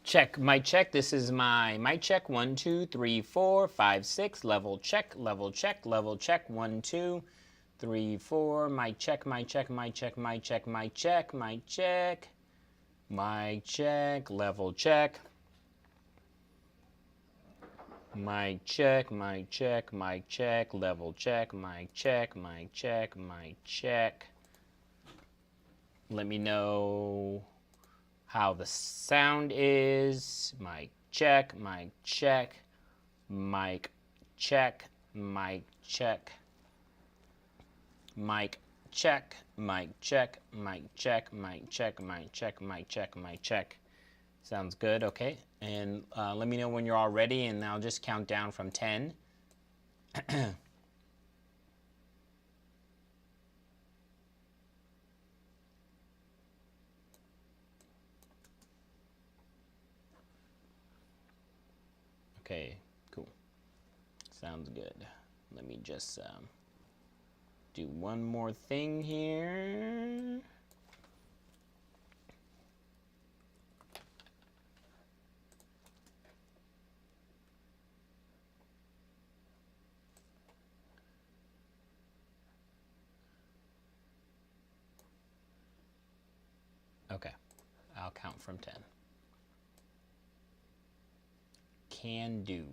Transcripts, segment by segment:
Check, mic check. This is my mic check. 1, 2, 3, 4, 5, 6. Level check, level check, level check. 1, 2, 3, 4. Mic check, mic check, mic check, mic check, mic check, mic check. Mic check, level check. Mic check, mic check, mic check, level check, mic check, mic check, mic check. Let me know how the sound is. Mic check, mic check, mic check, mic check, mic check, mic check, mic check, mic check, mic check, mic check, mic check. Sounds good, okay. And let me know when you're all ready, and I'll just count down from 10. Okay, cool. Sounds good. Let me just do one more thing here. Okay, I'll count from 10. Can do.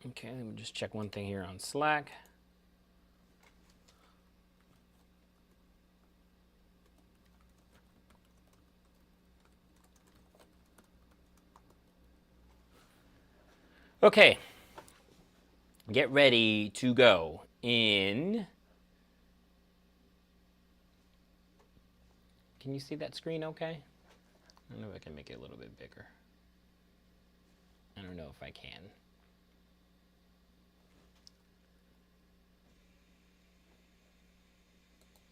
Okay, let me just check one thing here on Slack. Okay, get ready to go in. Can you see that screen okay? I don't know if I can make it a little bit bigger. I don't know if I can.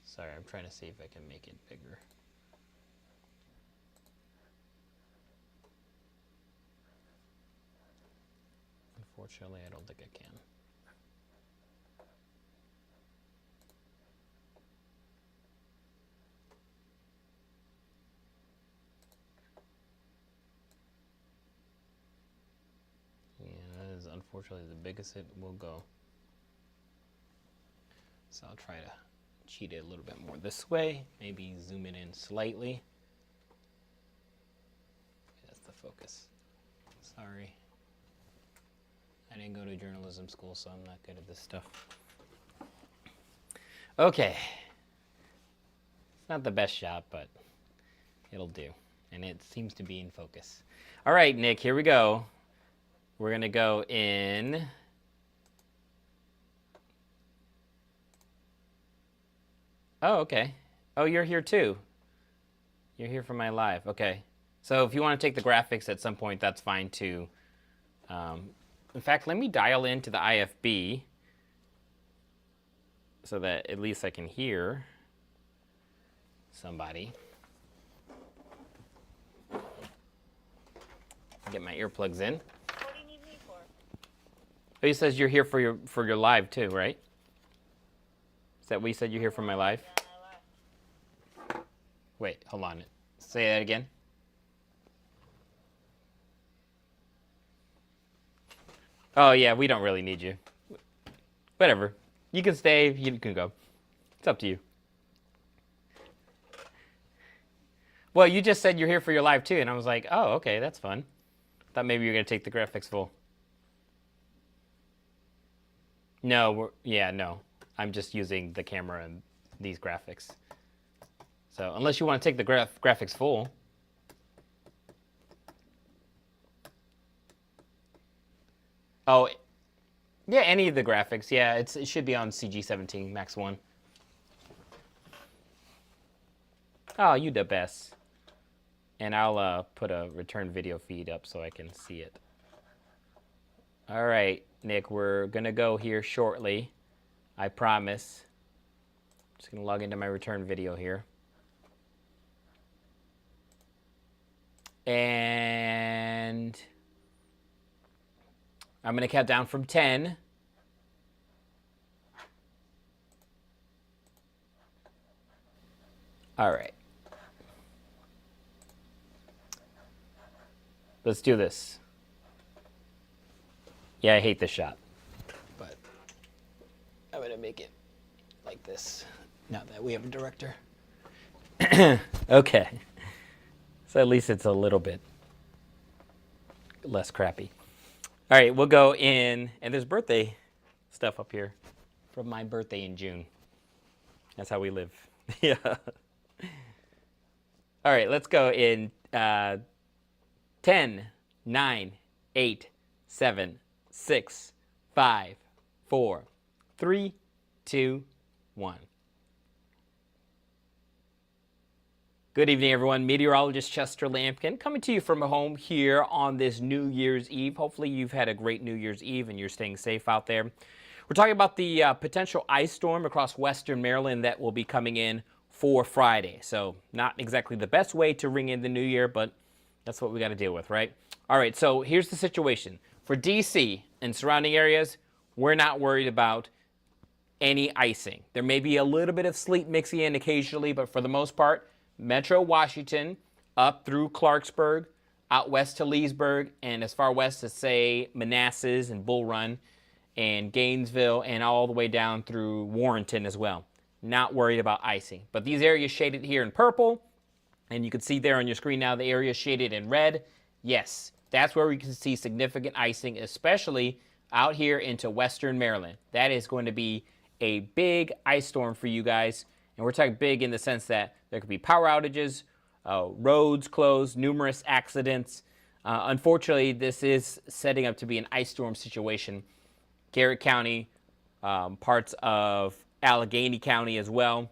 Sorry, I'm trying to see if I can make it bigger. Unfortunately, I don't think I can. Yeah, that is unfortunately the biggest it will go. So I'll try to cheat it a little bit more this way. Maybe zoom it in slightly. That's the focus. Sorry. I didn't go to journalism school, so I'm not good at this stuff. Okay. It's not the best shot, but it'll do. And it seems to be in focus. All right, Nick, here we go. We're going to go in. Oh, okay. Oh, you're here too. You're here for my live. Okay. So if you want to take the graphics at some point, that's fine too. In fact, let me dial into the IFB so that at least I can hear somebody. Get my earplugs in. What do you need me for? Oh, he says you're here for your live too, right? Is that what you said? You're here for my live? Yeah, I left. Wait, hold on. Say that again. Oh yeah, we don't really need you. Whatever. You can stay, you can go. It's up to you. Well, you just said you're here for your live too, and I was like, oh, okay, that's fun. Thought maybe you were gonna take the graphics full. No, no. I'm just using the camera and these graphics. So unless you want to take the graphics full. Oh, yeah, any of the graphics. Yeah, it should be on CG17 Max 1. Oh, you the best. And I'll put a return video feed up so I can see it. All right, Nick, we're going to go here shortly. I promise. Just going to log into my return video here. And I'm going to count down from 10. All right. Let's do this. Yeah, I hate this shot. But I'm going to make it like this now that we have a director. Okay. So at least it's a little bit less crappy. All right, we'll go in, and there's birthday stuff up here from my birthday in June. That's how we live. Yeah. All right, let's go in 10, 9, 8, 7, 6, 5, 4, 3, 2, 1. Good evening, everyone. Meteorologist Chester Lampkin coming to you from home here on this New Year's Eve. Hopefully you've had a great New Year's Eve and you're staying safe out there. We're talking about the potential ice storm across western Maryland that will be coming in for Friday. So not exactly the best way to ring in the new year, but that's what we got to deal with, right? All right, so here's the situation. For D.C. and surrounding areas, we're not worried about any icing. There may be a little bit of sleet mixing in occasionally, but for the most part, Metro Washington, up through Clarksburg, out west to Leesburg, and as far west as, say, Manassas and Bull Run and Gainesville, and all the way down through Warrenton as well. Not worried about icing. But these areas shaded here in purple, and you can see there on your screen now the area shaded in red. Yes, that's where we can see significant icing, especially out here into western Maryland. That is going to be a big ice storm for you guys. And we're talking big in the sense that there could be power outages, roads closed, numerous accidents. Unfortunately, this is setting up to be an ice storm situation. Garrett County, parts of Allegheny County as well,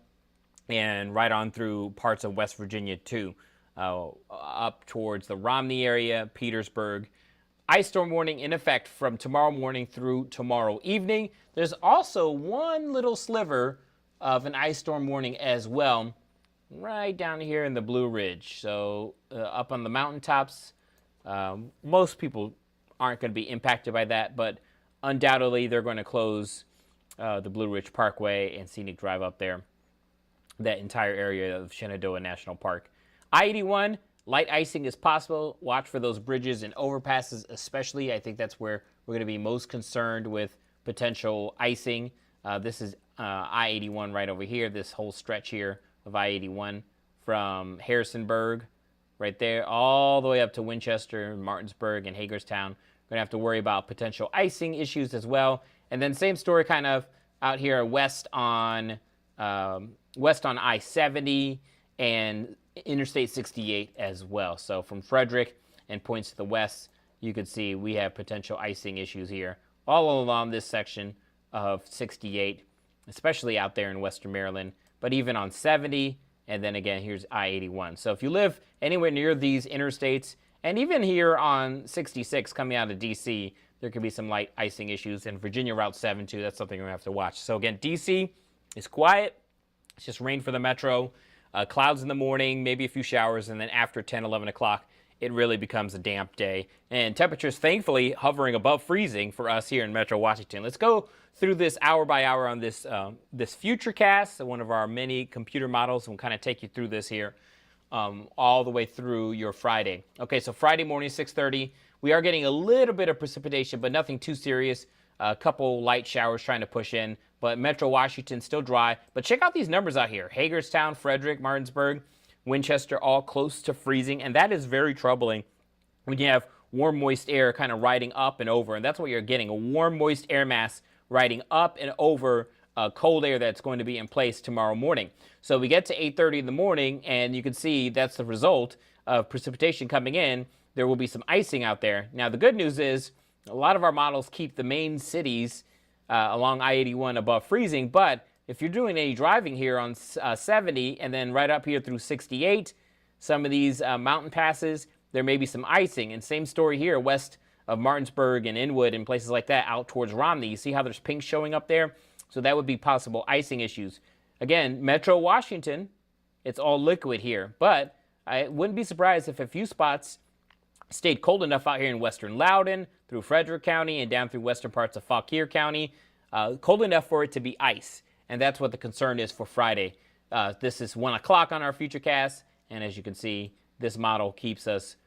and right on through parts of West Virginia too, up towards the Romney area, Petersburg. Ice storm warning in effect from tomorrow morning through tomorrow evening. There's also one little sliver of an ice storm warning as well, right down here in the Blue Ridge. So up on the mountaintops, most people aren't going to be impacted by that, but undoubtedly they're going to close the Blue Ridge Parkway and Scenic Drive up there, that entire area of Shenandoah National Park. I-81, light icing is possible. Watch for those bridges and overpasses especially. I think that's where we're going to be most concerned with potential icing. This is I-81 right over here, this whole stretch here of I-81 from Harrisonburg right there all the way up to Winchester, Martinsburg, and Hagerstown. We're going to have to worry about potential icing issues as well. And then same story kind of out here west on I-70 and Interstate 68 as well. So from Frederick and points to the west, you could see we have potential icing issues here all along this section of 68, especially out there in western Maryland, but even on 70, and then again, here's I-81. So if you live anywhere near these interstates, and even here on 66 coming out of D.C., there could be some light icing issues, and Virginia Route 7 too, that's something we're going to have to watch. So again, D.C. is quiet. It's just rain for the metro. Clouds in the morning, maybe a few showers, and then after 10, 11 o'clock, it really becomes a damp day. And temperatures, thankfully, hovering above freezing for us here in Metro Washington. Let's go through this hour by hour on this Futurecast, one of our many computer models, and we'll kind of take you through this here all the way through your Friday. Okay, so Friday morning, 6:30, we are getting a little bit of precipitation, but nothing too serious. A couple light showers trying to push in, but Metro Washington still dry. But check out these numbers out here. Hagerstown, Frederick, Martinsburg, Winchester, all close to freezing, and that is very troubling when you have warm, moist air kind of riding up and over, and that's what you're getting, a warm, moist air mass riding up and over cold air that's going to be in place tomorrow morning. So we get to 8:30 in the morning, and you can see that's the result of precipitation coming in. There will be some icing out there. Now, the good news is a lot of our models keep the main cities along I-81 above freezing, but if you're doing any driving here on 70 and then right up here through 68, some of these mountain passes, there may be some icing. And same story here, west of Martinsburg and Inwood and places like that out towards Romney. You see how there's pink showing up there? So that would be possible icing issues. Again, Metro Washington, it's all liquid here, but I wouldn't be surprised if a few spots stayed cold enough out here in western Loudoun, through Frederick County, and down through western parts of Fauquier County, cold enough for it to be ice. And that's what the concern is for Friday. This is 1 o'clock on our Futurecast, and as you can see, this model keeps us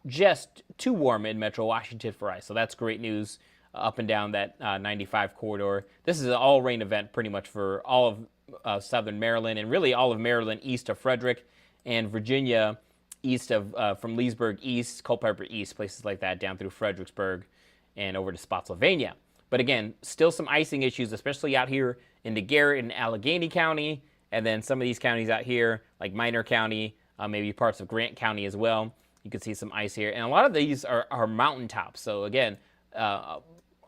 just too warm in Metro Washington for ice. So that's great news up and down that 95 corridor. This is an all-rain event pretty much for all of southern Maryland, and really all of Maryland east of Frederick, and Virginia east of, from Leesburg east, Culpeper east, places like that, down through Fredericksburg and over to Spotsylvania. But again, still some icing issues, especially out here into Garrett and Allegheny County, and then some of these counties out here, like Minor County, maybe parts of Grant County as well. You can see some ice here. And a lot of these are mountaintops. So again, I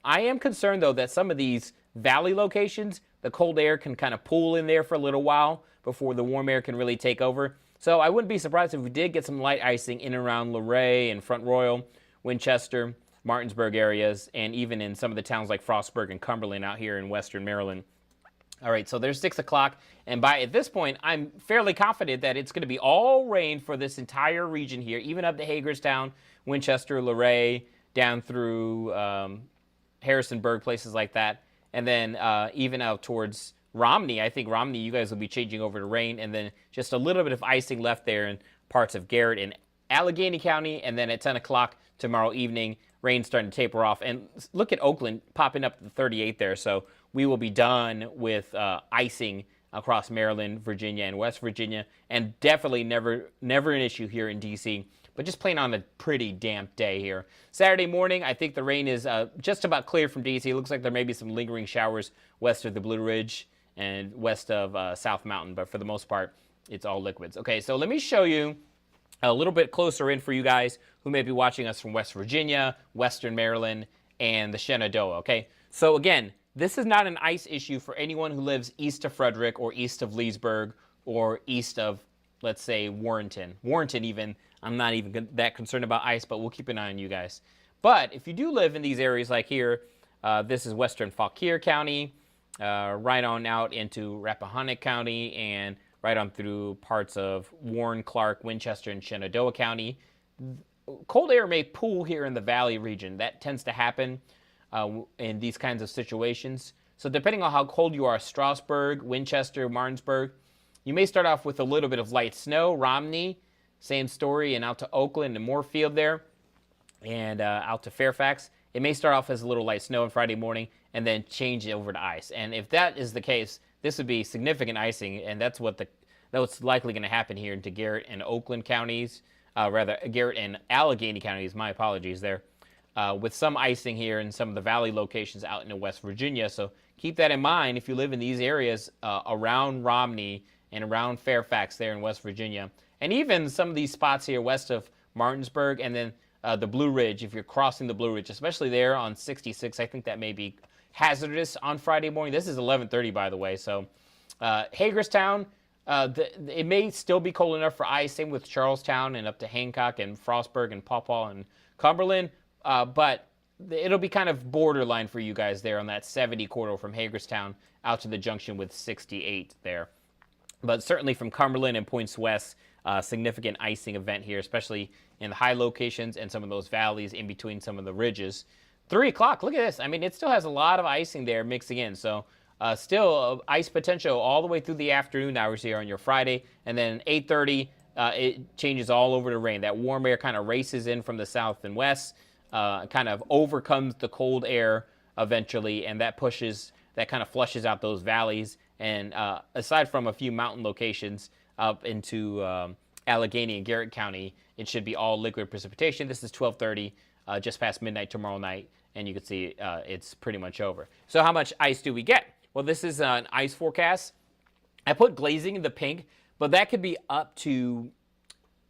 am concerned, though, that some of these valley locations, the cold air can kind of pool in there for a little while before the warm air can really take over. So I wouldn't be surprised if we did get some light icing in and around Luray and Front Royal, Winchester, Martinsburg areas, and even in some of the towns like Frostburg and Cumberland out here in western Maryland. All right, so there's 6 o'clock, and at this point, I'm fairly confident that it's going to be all rain for this entire region here, even up to Hagerstown, Winchester, Luray, down through Harrisonburg, places like that, and then even out towards Romney. I think Romney, you guys will be changing over to rain, and then just a little bit of icing left there in parts of Garrett and Allegheny County, and then at 10 o'clock tomorrow evening, rain starting to taper off. And look at Oakland popping up to 38 there, so we will be done with icing across Maryland, Virginia, and West Virginia, and definitely never an issue here in D.C., but just plain on a pretty damp day here. Saturday morning, I think the rain is just about clear from D.C. It looks like there may be some lingering showers west of the Blue Ridge and west of South Mountain, but for the most part, it's all liquids. Okay, so let me show you a little bit closer in for you guys who may be watching us from West Virginia, Western Maryland, and the Shenandoah, okay? So again, this is not an ice issue for anyone who lives east of Frederick or east of Leesburg or east of, let's say, Warrenton. Warrenton even, I'm not even that concerned about ice, but we'll keep an eye on you guys. But if you do live in these areas like here, this is western Fauquier County, right on out into Rappahannock County, and right on through parts of Warren, Clark, Winchester, and Shenandoah County. Cold air may pool here in the valley region. That tends to happen in these kinds of situations. So depending on how cold you are, Strasburg, Winchester, Martinsburg, you may start off with a little bit of light snow. Romney, same story, and out to Oakland and Moorfield there, and out to Fairfax. It may start off as a little light snow on Friday morning and then change it over to ice. And if that is the case, this would be significant icing, and that's what's likely going to happen here into Garrett and Oakland counties, Garrett and Allegheny counties, my apologies there, with some icing here in some of the valley locations out into West Virginia. So keep that in mind if you live in these areas around Romney and around Fairfax there in West Virginia. And even some of these spots here west of Martinsburg, and then the Blue Ridge, if you're crossing the Blue Ridge, especially there on 66, I think that may be hazardous on Friday morning. This is 11:30, by the way. So Hagerstown, it may still be cold enough for ice. Same with Charlestown and up to Hancock and Frostburg and Paw Paw and Cumberland. But it'll be kind of borderline for you guys there on that 70 corridor from Hagerstown out to the junction with 68 there. But certainly from Cumberland and points west, significant icing event here, especially in the high locations and some of those valleys in between some of the ridges. 3 o'clock, look at this. I mean, it still has a lot of icing there mixing in. So still ice potential all the way through the afternoon hours here on your Friday. And then 8:30, it changes all over to rain. That warm air kind of races in from the south and west, kind of overcomes the cold air eventually, and that kind of flushes out those valleys. And aside from a few mountain locations up into Allegheny and Garrett County, it should be all liquid precipitation. This is 12:30, just past midnight tomorrow night, and you can see it's pretty much over. So how much ice do we get? Well, this is an ice forecast. I put glazing in the pink, but that could be up to,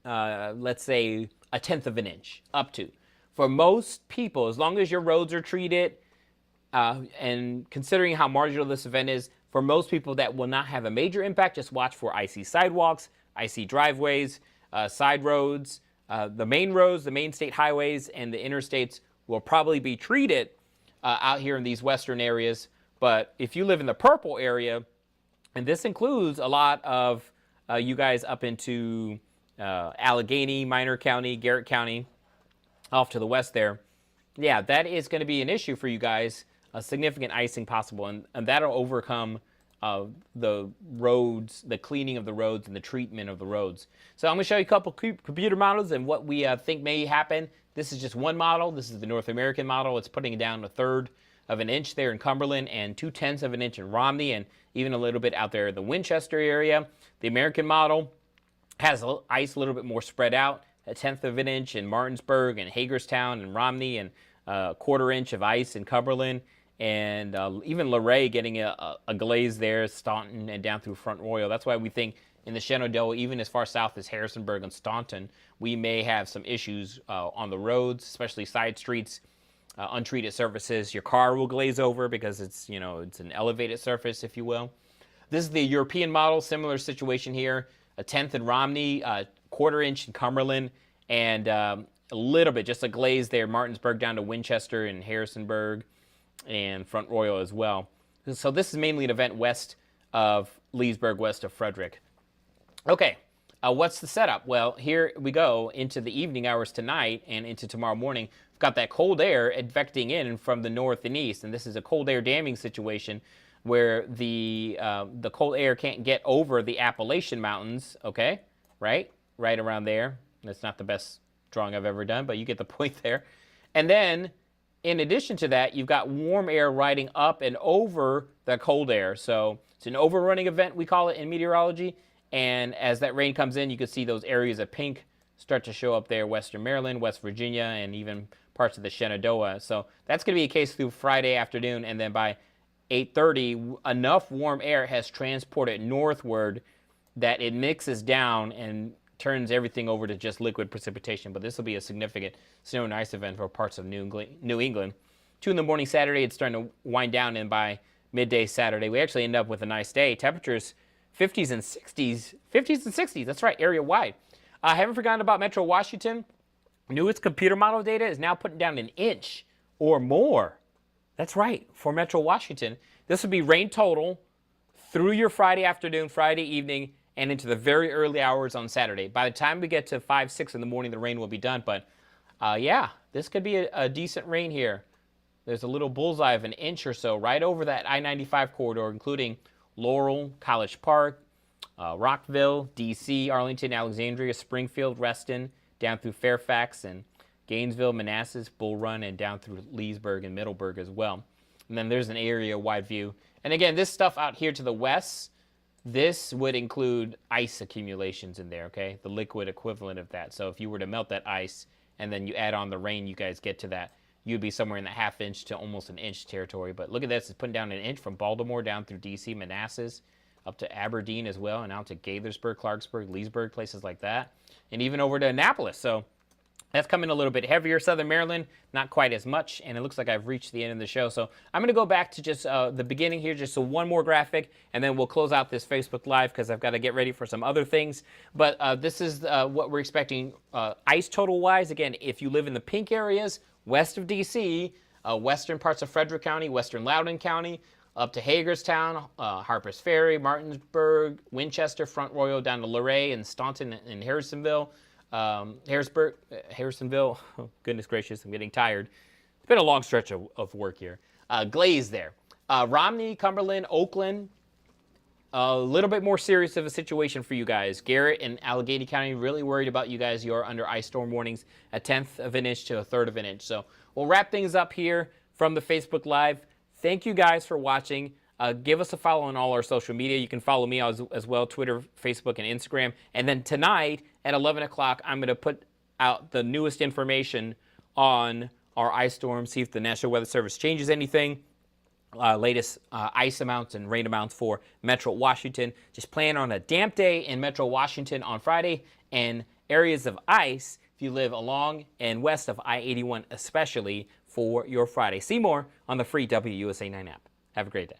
let's say, 1/10 of an inch, up to. For most people, as long as your roads are treated, and considering how marginal this event is, for most people that will not have a major impact, just watch for icy sidewalks, icy driveways, side roads, the main state highways, and the interstates will probably be treated out here in these western areas. But if you live in the purple area, and this includes a lot of you guys up into Allegheny, Minor County, Garrett County, off to the west there, yeah, that is going to be an issue for you guys. A significant icing possible, and that'll overcome the roads, the cleaning of the roads, and the treatment of the roads. So I'm going to show you a couple computer models and what we think may happen. This is just one model. This is the North American model. It's putting down 1/3 of an inch there in Cumberland and 2/10 of an inch in Romney, and even a little bit out there in the Winchester area. The American model has ice a little bit more spread out, 1/10 of an inch in Martinsburg and Hagerstown and Romney, and 1/4 inch of ice in Cumberland, and even Luray getting a glaze there, Staunton, and down through Front Royal. That's why we think in the Shenandoah, even as far south as Harrisonburg and Staunton, we may have some issues on the roads, especially side streets, untreated surfaces. Your car will glaze over because it's, it's an elevated surface, if you will. This is the European model, similar situation here. 1/10 in Romney, 1/4 inch in Cumberland, and a little bit, just a glaze there, Martinsburg down to Winchester and Harrisonburg and Front Royal as well. So this is mainly an event west of Leesburg, west of Frederick. Okay, what's the setup? Well, here we go into the evening hours tonight and into tomorrow morning. We've got that cold air advecting in from the north and east, and this is a cold air damming situation where the cold air can't get over the Appalachian Mountains, okay? Right around there. That's not the best drawing I've ever done, but you get the point there. And then, in addition to that, you've got warm air riding up and over the cold air. So it's an overrunning event, we call it in meteorology. And as that rain comes in, you can see those areas of pink start to show up there, western Maryland, West Virginia, and even parts of the Shenandoah. So that's going to be a case through Friday afternoon, and then by 8:30, enough warm air has transported northward that it mixes down and turns everything over to just liquid precipitation. But this will be a significant snow and ice event for parts of New England. 2 in the morning Saturday, it's starting to wind down, and by midday Saturday, we actually end up with a nice day. Temperatures 50s and 60s. 50s and 60s, that's right, area-wide. I haven't forgotten about Metro Washington. Newest computer model data is now putting down 1 inch or more. That's right, for Metro Washington. This would be rain total through your Friday afternoon, Friday evening, and into the very early hours on Saturday. By the time we get to 5, 6 in the morning, the rain will be done. But yeah, this could be a decent rain here. There's a little bullseye of 1 inch or so right over that I-95 corridor, including Laurel, College Park, Rockville, D.C., Arlington, Alexandria, Springfield, Reston, down through Fairfax and Gainesville, Manassas, Bull Run, and down through Leesburg and Middleburg as well. And then there's an area-wide view. And again, this stuff out here to the west, this would include ice accumulations in there, okay? The liquid equivalent of that. So if you were to melt that ice and then you add on the rain, you guys get to that, you'd be somewhere in the 1/2 inch to almost 1 inch territory. But look at this, it's putting down 1 inch from Baltimore down through D.C., Manassas, up to Aberdeen as well, and out to Gaithersburg, Clarksburg, Leesburg, places like that, and even over to Annapolis. So that's coming a little bit heavier. Southern Maryland, not quite as much, and it looks like I've reached the end of the show. So I'm going to go back to just the beginning here, just so one more graphic, and then we'll close out this Facebook Live because I've got to get ready for some other things. But this is what we're expecting ice total-wise. Again, if you live in the pink areas, west of D.C., western parts of Frederick County, western Loudoun County, up to Hagerstown, Harpers Ferry, Martinsburg, Winchester, Front Royal, down to Luray and Staunton and Harrisonville. Harrisonville, oh, goodness gracious, I'm getting tired. It's been a long stretch of work here. Glaze there. Romney, Cumberland, Oakland, a little bit more serious of a situation for you guys. Garrett and Allegheny County, really worried about you guys. You're under ice storm warnings, 1/10 of an inch to 1/3 of an inch. So we'll wrap things up here from the Facebook Live. Thank you guys for watching. Give us a follow on all our social media. You can follow me as well, Twitter, Facebook, and Instagram. And then tonight at 11 o'clock, I'm going to put out the newest information on our ice storm, see if the National Weather Service changes anything, latest ice amounts and rain amounts for Metro Washington. Just plan on a damp day in Metro Washington on Friday, and areas of ice if you live along and west of I-81 especially for your Friday. See more on the free WUSA 9 app. Have a great day.